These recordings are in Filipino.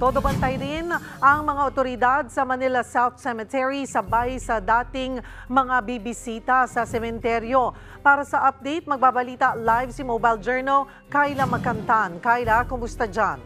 Todo bantay din ang mga otoridad sa Manila South Cemetery sabay sa dating mga bibisita sa sementeryo. Para sa update, magbabalita live si Mobile Journal, Kayla Makantan. Kayla, kumusta dyan?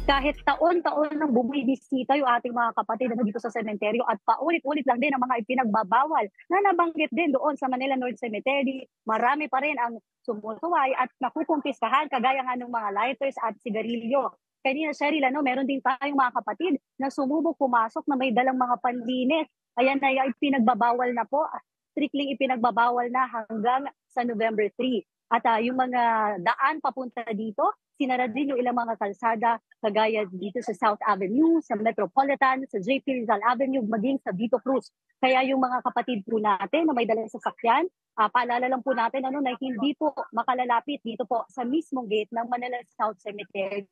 Kahit taon-taon nang bumibisita yung ating mga kapatid na dito sa sementeryo at paulit-ulit lang din ang mga ipinagbabawal na nabanggit din doon sa Manila North Cemetery, marami pa rin ang sumusuway at nakukumpiskahan kagaya nga ng mga lighters at sigarilyo. Kanina, Cheryl, meron din tayong mga kapatid na sumubok pumasok na may dalang mga panlinis. Ayan na yung ipinagbabawal na po, strictly ipinagbabawal na hanggang sa November 3. At yung mga daan papunta dito, sinara din yung ilang mga kalsada kagaya dito sa South Avenue, sa Metropolitan, sa JP Rizal Avenue, maging sa Vito Cruz. Kaya yung mga kapatid po natin na may dalang sasakyan, paalala lang po natin na hindi po makalalapit dito po sa mismong gate ng Manila South Cemetery.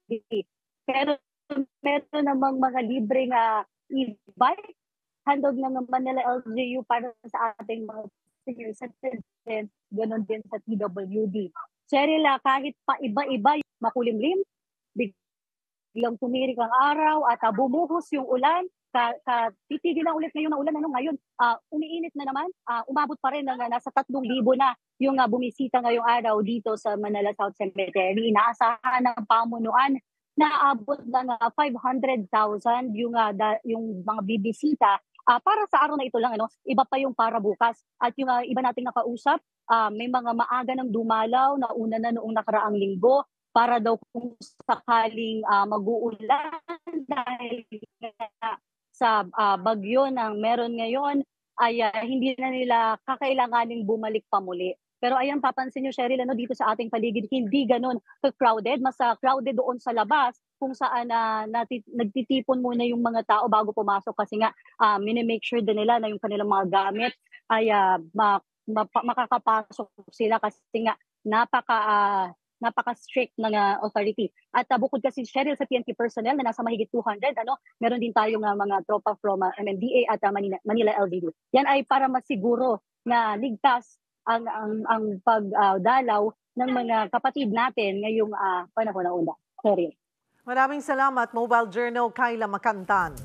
Pero meron namang mga libreng e-bike, handog ng Manila LGU para sa ating mga senior citizens, ganoon din sa PWD. Cheryl, kahit pa iba-iba, makulimlim, biglang tumirik ang araw at bumuhos yung ulan, titigil na ulit ngayon ang ulan. Ngayon, umiinit na naman, umabot pa rin ng nasa 3,000 na yung bumisita ngayong araw dito sa Manila South Cemetery. Inaasahan ng pamunuan na abot ng 500,000 yung mga bibisita. Para sa araw na ito lang, iba pa yung para bukas. At yung iba nating nakausap, may mga maaga ng dumalaw na una na noong nakaraang linggo para daw kung sakaling mag-uulan dahil sa bagyo na meron ngayon ay hindi na nila kakailanganing bumalik pa muli. Pero ayan, papansin nyo, Cheryl, dito sa ating paligid, hindi ganun crowded. Mas crowded doon sa labas kung saan nagtitipon muna yung mga tao bago pumasok kasi nga minimake sure din nila na yung kanilang mga gamit ay makakapasok sila kasi nga napaka-strict ng authority. At bukod kasi, Cheryl, sa PNP personnel na nasa mahigit 200, meron din tayong mga tropa from MMDA at Manila LGU. Yan ay para masiguro na ligtas ang pagdalaw ng mga kapatid natin ngayong panahon na una. Sorry. Maraming salamat, Mobile Journal, Kayla Makantan.